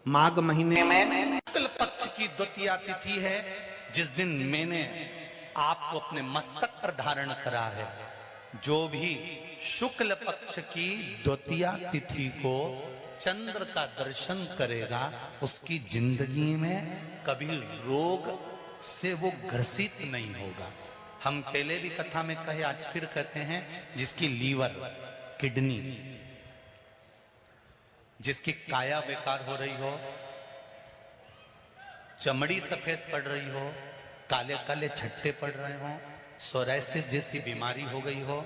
माघ महीने में शुक्ल पक्ष की द्वितीया तिथि है, जिस दिन मैंने आपको अपने मस्तक पर धारण करा है। जो भी शुक्ल पक्ष की द्वितीया तिथि को चंद्र का दर्शन करेगा, उसकी जिंदगी में कभी रोग से वो ग्रसित नहीं होगा। हम पहले भी कथा में कहे, आज फिर कहते हैं, जिसकी लीवर, किडनी, जिसकी काया बेकार हो रही हो, चमड़ी सफेद पड़ रही हो, काले काले छट्टे पड़ रहे हो, सोराइसिस जैसी बीमारी हो गई हो,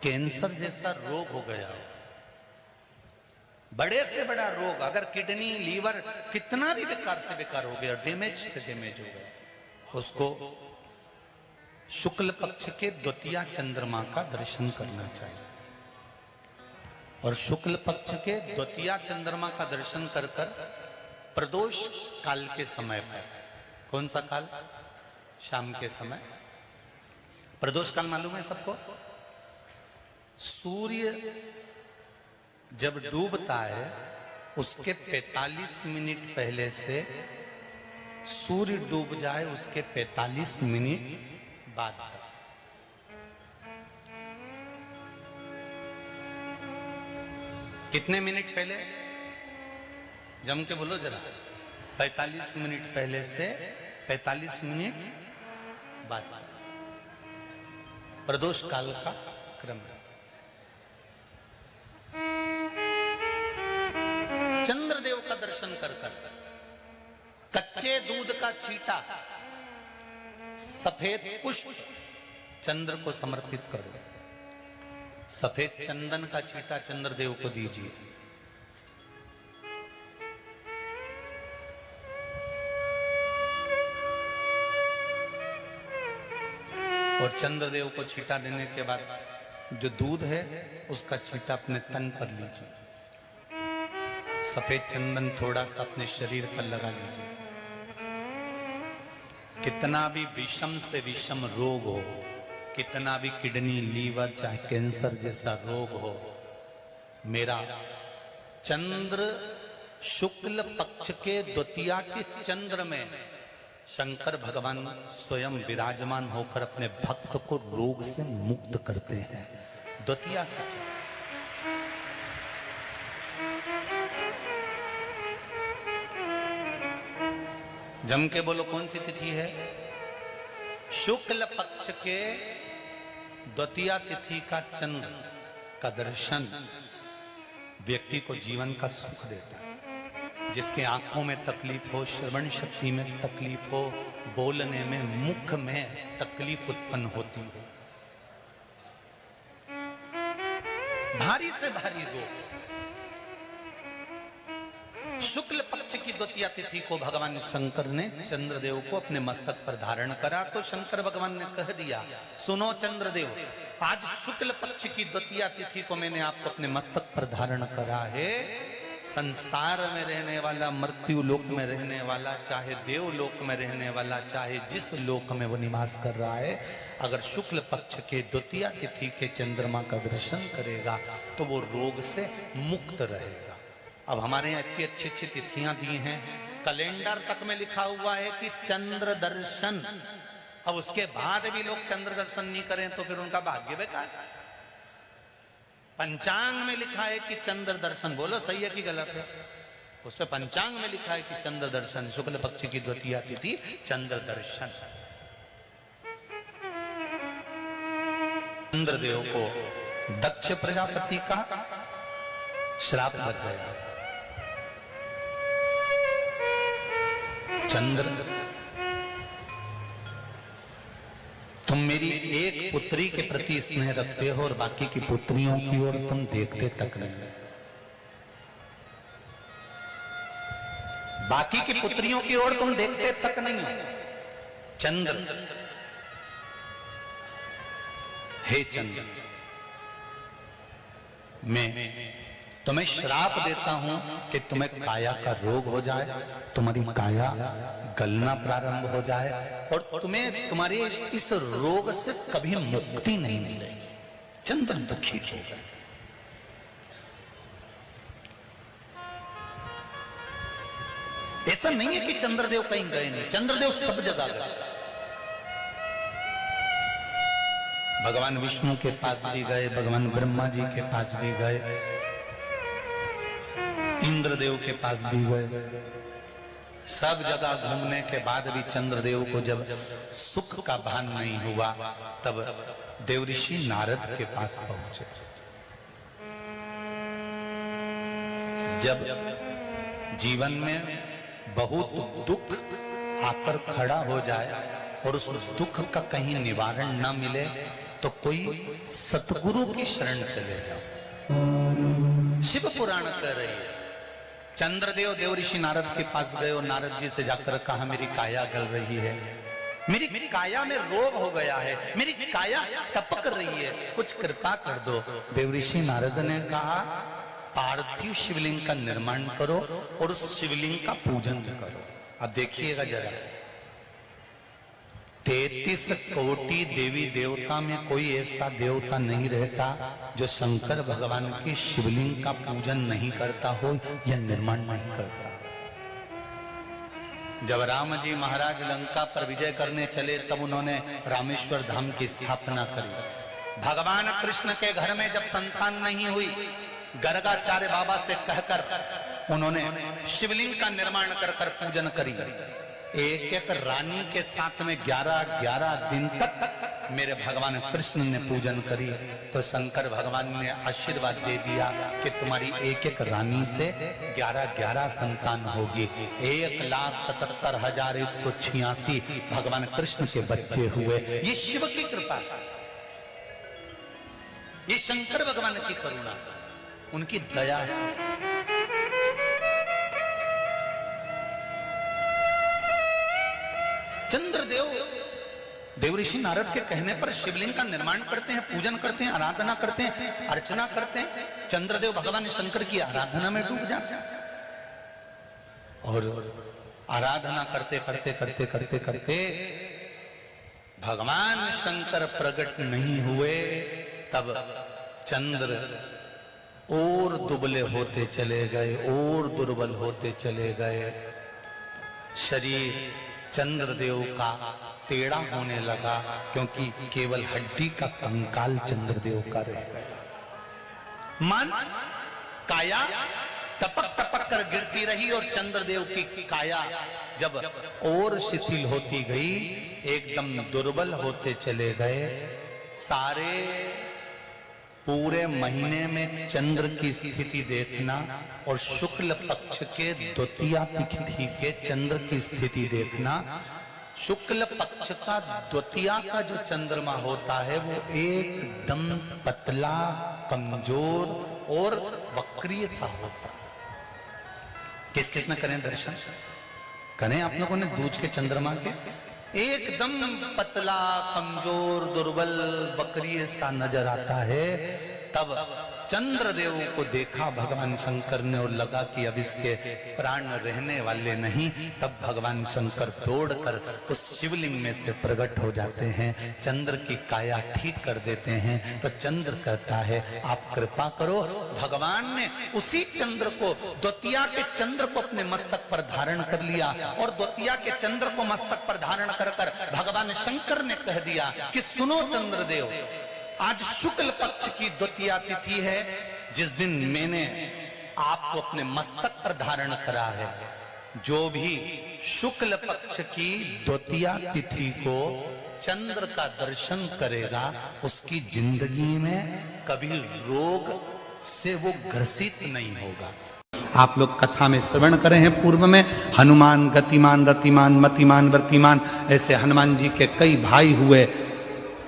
कैंसर जैसा रोग हो गया हो, बड़े से बड़ा रोग, अगर किडनी, लीवर कितना भी बेकार से बेकार हो गया, डैमेज से डैमेज हो गया, उसको शुक्ल पक्ष के द्वितीया चंद्रमा का दर्शन करना चाहिए। और शुक्ल पक्ष के द्वितीया चंद्रमा का दर्शन कर कर प्रदोष काल के समय पर, कौन सा काल? शाम के समय। प्रदोष काल मालूम है सबको? सूर्य जब डूबता है उसके 45 मिनट पहले से सूर्य डूब जाए उसके 45 मिनट बाद। कितने मिनट पहले? जम के बोलो जरा। 45 मिनट पहले से 45 मिनट बाद प्रदोष काल का क्रम है। चंद्रदेव का दर्शन कर कर कच्चे दूध का छींटा, सफेद पुष्प चंद्र को समर्पित करो। सफेद चंदन का छींटा चंद्रदेव को दीजिए। और चंद्रदेव को छींटा देने के बाद जो दूध है उसका छींटा अपने तन पर लीजिए। सफेद चंदन थोड़ा सा अपने शरीर पर लगा लीजिए। कितना भी विषम से विषम रोग हो, कितना भी किडनी, लीवर, चाहे कैंसर जैसा रोग हो, मेरा चंद्र शुक्ल पक्ष के द्वितीया के चंद्र में शंकर भगवान स्वयं विराजमान होकर अपने भक्त को रोग से मुक्त करते हैं। द्वितीया का चंद्र। जम के बोलो, कौन सी तिथि है? शुक्ल पक्ष के द्वितीया तिथि का चंद्र का दर्शन व्यक्ति को जीवन का सुख देता है। जिसके आंखों में तकलीफ हो, श्रवण शक्ति में तकलीफ हो, बोलने में, मुख में तकलीफ उत्पन्न होती हो, भारी से भारी रोग, शुक्ल पक्ष की द्वितीया तिथि को भगवान शंकर ने चंद्रदेव को अपने मस्तक पर धारण करा। तो शंकर भगवान ने कह दिया, सुनो चंद्रदेव, आज शुक्ल पक्ष की द्वितीया तिथि को मैंने आपको अपने मस्तक पर धारण करा है। संसार में रहने वाला, मृत्यु लोक में रहने वाला, चाहे देवलोक में रहने वाला, चाहे जिस लोक में वो निवास कर रहा है, अगर शुक्ल पक्ष के द्वितीया तिथि के चंद्रमा का दर्शन करेगा तो वो रोग से मुक्त रहेगा। अब हमारे यहाँ इतनी अच्छी अच्छी तिथियां दी हैं, कैलेंडर तक में लिखा हुआ है कि चंद्र दर्शन। अब उसके बाद भी लोग चंद्र दर्शन नहीं करें तो फिर उनका भाग्य बेकार। पंचांग में लिखा है कि चंद्र दर्शन, बोलो सही है कि गलत है? उस पे पंचांग में लिखा है कि चंद्र दर्शन, शुक्ल पक्ष की द्वितीया तिथि चंद्र दर्शन। चंद्रदेव को दक्ष प्रजापति का श्राप लग गया। चंद्र, तुम मेरी एक पुत्री के प्रति स्नेह रखते हो और बाकी की पुत्रियों की ओर तुम देखते तक नहीं। बाकी की पुत्रियों की ओर तुम देखते तक नहीं। चंद्र, हे चंद्र, मैं तुम्हें श्राप देता हूं कि तुम्हें काया का रोग हो जाए, तुम्हारी काया गलना प्रारंभ हो जाए और तुम्हें तुम्हारे इस रोग से कभी मुक्ति नहीं मिलेगी। चंद्र दुखी हो गए। ऐसा नहीं है कि चंद्रदेव कहीं गए नहीं, चंद्रदेव सब जगह गए। भगवान विष्णु के पास भी गए, भगवान ब्रह्मा जी के पास भी गए, इंद्रदेव के पास भी गए। सब जगह घूमने के बाद भी चंद्रदेव को जब सुख का भान नहीं हुआ, तब देवऋषि नारद के पास पहुंचे। जब जीवन में बहुत दुख आकर खड़ा हो जाए और उस दुख का कहीं निवारण न मिले, तो कोई सतगुरु की शरण चले जाओ। शिव पुराण कह रही है, चंद्रदेव देवऋषि नारद के पास गए और नारद जी से जाकर कहा, मेरी काया गल रही है, मेरी काया में रोग हो गया है, मेरी काया टपक रही है, कुछ कृपा कर दो। देवऋषि नारद ने कहा, पार्थिव शिवलिंग का निर्माण करो और उस शिवलिंग का पूजन करो। अब देखिएगा जरा, 33 कोटि देवी देवता में कोई ऐसा देवता नहीं रहता जो शंकर भगवान के शिवलिंग का पूजन नहीं करता हो या निर्माण नहीं करता। जब राम जी महाराज लंका पर विजय करने चले, तब उन्होंने रामेश्वर धाम की स्थापना करी। भगवान कृष्ण के घर में जब संतान नहीं हुई, गर्गाचार्य बाबा से कहकर उन्होंने शिवलिंग का निर्माण कर पूजन करी। एक एक रानी के साथ में 11 दिन तक मेरे भगवान कृष्ण ने पूजन करी। तो शंकर भगवान ने आशीर्वाद दे दिया कि तुम्हारी एक एक रानी से 11 संतान होगी। 1,77,186 भगवान कृष्ण के बच्चे हुए। ये शिव की कृपा से, ये शंकर भगवान की करुणा से, उनकी दया से। चंद्रदेव देवऋषि नारद के कहने पर शिवलिंग का निर्माण करते हैं, पूजन करते हैं, आराधना करते हैं, अर्चना करते हैं। चंद्रदेव भगवान शंकर की आराधना में डूब जाते हैं और आराधना करते करते करते करते करते भगवान शंकर प्रकट नहीं हुए, तब चंद्र और दुबले होते चले गए, और दुर्बल होते चले गए। शरीर चंद्रदेव का टेढ़ा होने लगा, क्योंकि केवल हड्डी का कंकाल चंद्रदेव का रह गया। मांस काया टपक टपक कर गिरती रही और चंद्रदेव की काया जब और शिथिल होती गई, एकदम दुर्बल होते चले गए। सारे पूरे महीने में चंद्र की स्थिति देखना और शुक्ल पक्ष के द्वितीया तिथि के चंद्र की स्थिति देखना। शुक्ल पक्ष का द्वितीया का जो चंद्रमा होता है वो एकदम पतला, कमजोर और वक्रीय सा होता है। किस किस ने करें दर्शन? करें आप लोगों ने दूज के चंद्रमा के? एकदम पतला, कमजोर, दुर्बल, वक्रीय सा नजर आता है। तब चंद्रदेव को देखा भगवान शंकर ने और लगा कि अब इसके प्राण रहने वाले नहीं। तब भगवान शंकर दौड़कर उस शिवलिंग में से प्रकट हो जाते हैं, चंद्र की काया ठीक कर देते हैं। तो चंद्र कहता है, आप कृपा करो। भगवान ने उसी चंद्र को, द्वितीया के चंद्र को अपने मस्तक पर धारण कर लिया और द्वितीया के चंद्र को मस्तक पर धारण कर भगवान शंकर ने कह दिया कि सुनो चंद्रदेव, आज शुक्ल पक्ष की द्वितीया तिथि है, जिस दिन मैंने आपको अपने मस्तक पर धारण करा है। जो भी शुक्ल पक्ष की द्वितीया तिथि को चंद्र का दर्शन करेगा, उसकी जिंदगी में कभी रोग से वो ग्रसित नहीं होगा। आप लोग कथा में श्रवण करे हैं पूर्व में, हनुमान गतिमान, रतिमान, मतिमान, वर्तिमान, ऐसे हनुमान जी के कई भाई हुए,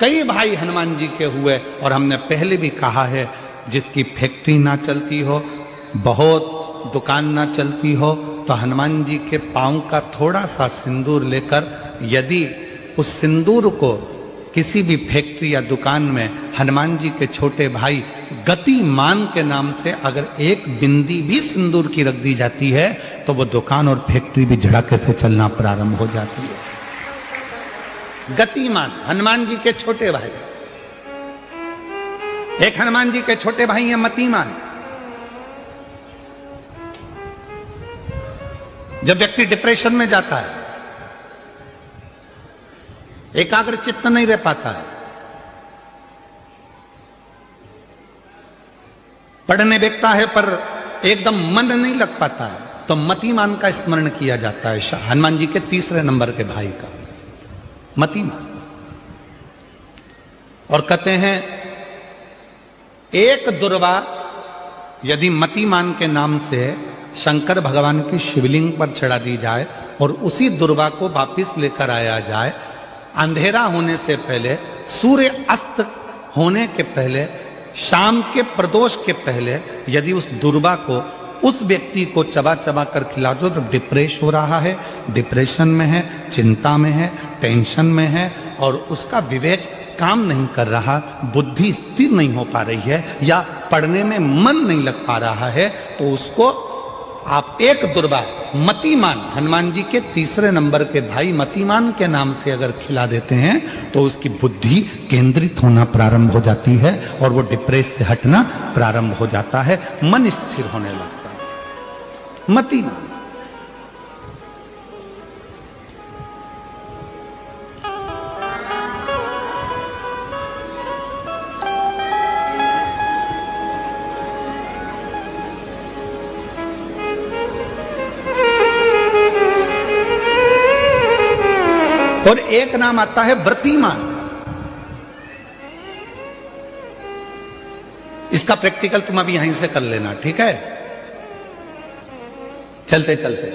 कई भाई हनुमान जी के हुए। और हमने पहले भी कहा है, जिसकी फैक्ट्री ना चलती हो, बहुत दुकान ना चलती हो, तो हनुमान जी के पांव का थोड़ा सा सिंदूर लेकर, यदि उस सिंदूर को किसी भी फैक्ट्री या दुकान में हनुमान जी के छोटे भाई गतिमान के नाम से अगर एक बिंदी भी सिंदूर की रख दी जाती है, तो वो दुकान और फैक्ट्री भी झड़के से चलना प्रारंभ हो जाती है। गतिमान हनुमान जी के छोटे भाई, एक हनुमान जी के छोटे भाई हैं मतिमान। जब व्यक्ति डिप्रेशन में जाता है, एकाग्र चित्त नहीं रह पाता है, पढ़ने बैठता है पर एकदम मन नहीं लग पाता है, तो मतिमान का स्मरण किया जाता है। हनुमान जी के तीसरे नंबर के भाई का मतिमान। और कहते हैं एक दुर्वा यदि मतिमान के नाम से शंकर भगवान की शिवलिंग पर चढ़ा दी जाए और उसी दुर्वा को वापिस लेकर आया जाए, अंधेरा होने से पहले, सूर्य अस्त होने के पहले, शाम के प्रदोष के पहले यदि उस दुर्वा को उस व्यक्ति को चबा चबा कर खिला दो तो डिप्रेस हो रहा है, डिप्रेशन में है, चिंता में है, टेंशन में है और उसका विवेक काम नहीं कर रहा, बुद्धि स्थिर नहीं हो पा रही है या पढ़ने में मन नहीं लग पा रहा है, तो उसको आप एक दुर्वा मतिमान, हनुमान जी के तीसरे नंबर के भाई मतिमान के नाम से अगर खिला देते हैं तो उसकी बुद्धि केंद्रित होना प्रारंभ हो जाती है और वो डिप्रेस से हटना प्रारंभ हो जाता है, मन स्थिर होने लगता है। मतिमान। और एक नाम आता है व्रतिमान। इसका प्रैक्टिकल तुम अभी यहीं से कर लेना, ठीक है? चलते चलते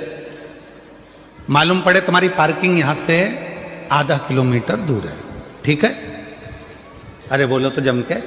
मालूम पड़े तुम्हारी पार्किंग यहां से आधा किलोमीटर दूर है, ठीक है? अरे बोलो तो जम के।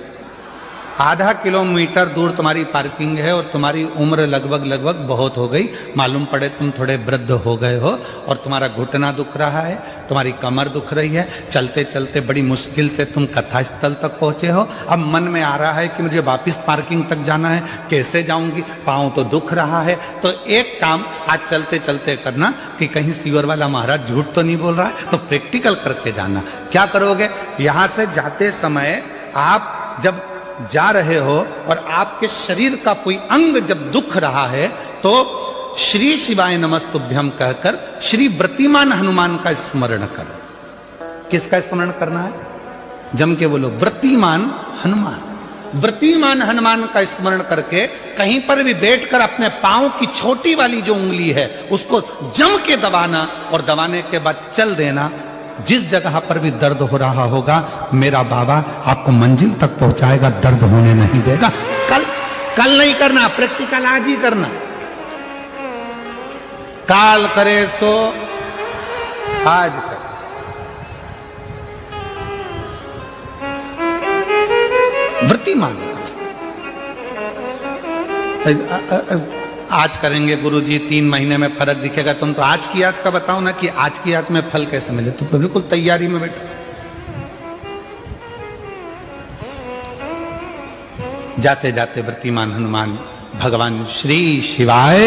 आधा किलोमीटर दूर तुम्हारी पार्किंग है और तुम्हारी उम्र लगभग बहुत हो गई, मालूम पड़े तुम थोड़े वृद्ध हो गए हो और तुम्हारा घुटना दुख रहा है, तुम्हारी कमर दुख रही है, चलते चलते बड़ी मुश्किल से तुम कथा स्थल तक पहुंचे हो। अब मन में आ रहा है कि मुझे वापस पार्किंग तक जाना है, कैसे जाऊंगी, पाँव तो दुख रहा है। तो एक काम आज चलते चलते करना कि कहीं सीवर वाला महाराज झूठ तो नहीं बोल रहा है, तो प्रैक्टिकल करके जाना। क्या करोगे? यहां से जाते समय आप जब जा रहे हो और आपके शरीर का कोई अंग जब दुख रहा है तो श्री शिवाय नमस्तुभ्यम कहकर श्री व्रतिमान हनुमान का स्मरण कर। किसका स्मरण करना है? जम के बोलो, व्रतिमान हनुमान। व्रतिमान हनुमान का स्मरण करके कहीं पर भी बैठकर अपने पांव की छोटी वाली जो उंगली है उसको जम के दबाना और दबाने के बाद चल देना। जिस जगह पर भी दर्द हो रहा होगा मेरा बाबा आपको मंजिल तक पहुंचाएगा, दर्द होने नहीं देगा। कल नहीं करना, प्रैक्टिकल आज ही करना। काल करे सो आज कर। व्रतिमान आज करेंगे गुरुजी, 3 महीने में फर्क दिखेगा। तुम तो आज की आज का बताओ ना कि आज की आज में फल कैसे मिले। तुम तो बिल्कुल तैयारी में बैठो। जाते जाते व्रतिमान हनुमान भगवान श्री शिवाय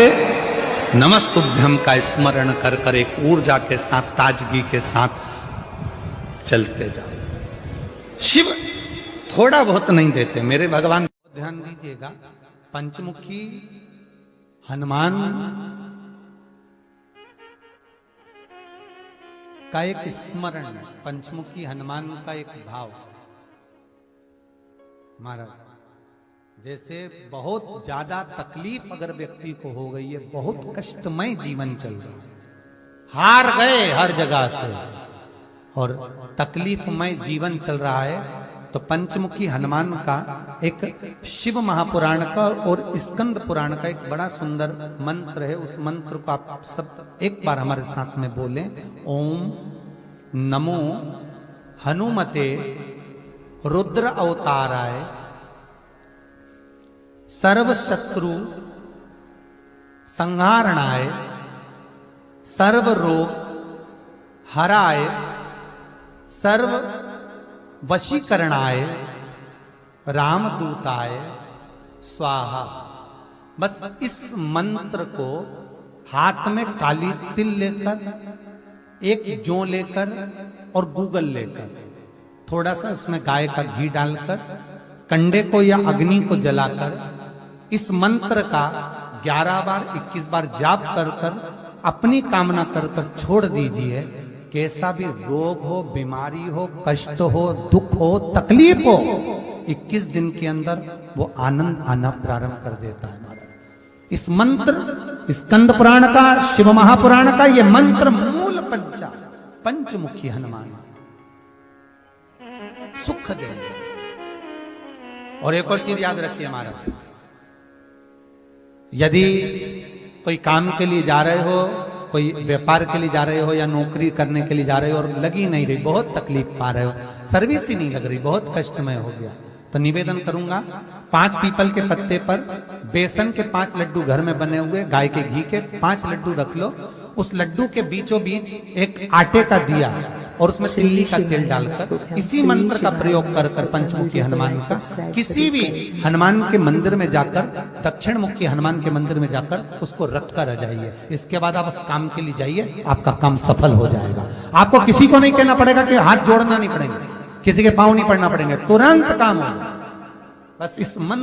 नमस्तुभ्यम का स्मरण कर कर एक ऊर्जा के साथ, ताजगी के साथ चलते जाओ। शिव थोड़ा बहुत नहीं देते मेरे भगवान। ध्यान दीजिएगा, पंचमुखी हनुमान का एक स्मरण, पंचमुखी हनुमान का एक भाव। महाराज जैसे बहुत ज्यादा तकलीफ अगर व्यक्ति को हो गई है, बहुत कष्टमय जीवन चल रहा है, हार गए हर जगह से और तकलीफमय जीवन चल रहा है, तो पंचमुखी हनुमान का एक शिव महापुराण का और स्कंद पुराण का एक बड़ा सुंदर मंत्र है। उस मंत्र को आप सब एक बार हमारे साथ में बोलें। ओम नमो हनुमते रुद्र अवताराय सर्व शत्रु संहारणाय सर्व रोग हराय सर्व वशीकरणाय रामदूताय स्वाहा। बस इस मंत्र को हाथ में काली तिल लेकर, एक जौ लेकर और गूगल लेकर, थोड़ा सा उसमें गाय का घी डालकर, कंडे को या अग्नि को जलाकर इस मंत्र का 11 बार 21 बार जाप कर कर अपनी कामना कर कर छोड़ दीजिए। कैसा भी रोग हो, बीमारी हो, कष्ट हो, दुख हो, तकलीफ हो, 21 दिन के अंदर वो आनंद आना प्रारंभ कर देता है। इस मंत्र, स्कंद पुराण का, शिव महापुराण का ये मंत्र मूल पंचमुखी हनुमान सुख देंगे। और एक और चीज याद रखिए हमारा, यदि कोई काम के लिए जा रहे हो, कोई व्यापार के लिए जा रहे हो या नौकरी करने के लिए जा रहे हो और लगी नहीं रही, बहुत तकलीफ पा रहे हो, सर्विस ही नहीं लग रही, बहुत कष्टमय हो गया, तो निवेदन करूंगा 5 पीपल के पत्ते पर बेसन के 5 लड्डू घर में बने हुए, गाय के घी के 5 लड्डू रख लो। उस लड्डू के बीचों बीच एक आटे का दिया और उसमें तिल्ली का तेल डालकर इसी मंत्र का प्रयोग कर कर पंचमुखी हनुमान का किसी भी हनुमान के मंदिर में जाकर, दक्षिण मुखी हनुमान के मंदिर में जाकर उसको रख कर आ जाइए। इसके बाद आप उस काम के लिए जाइए, आपका काम सफल हो जाएगा। आपको किसी को नहीं कहना पड़ेगा कि हाथ जोड़ना नहीं पड़ेंगे, किसी के पांव नहीं पड़ना पड़ेंगे, तुरंत काम होगा। बस इस मंत्र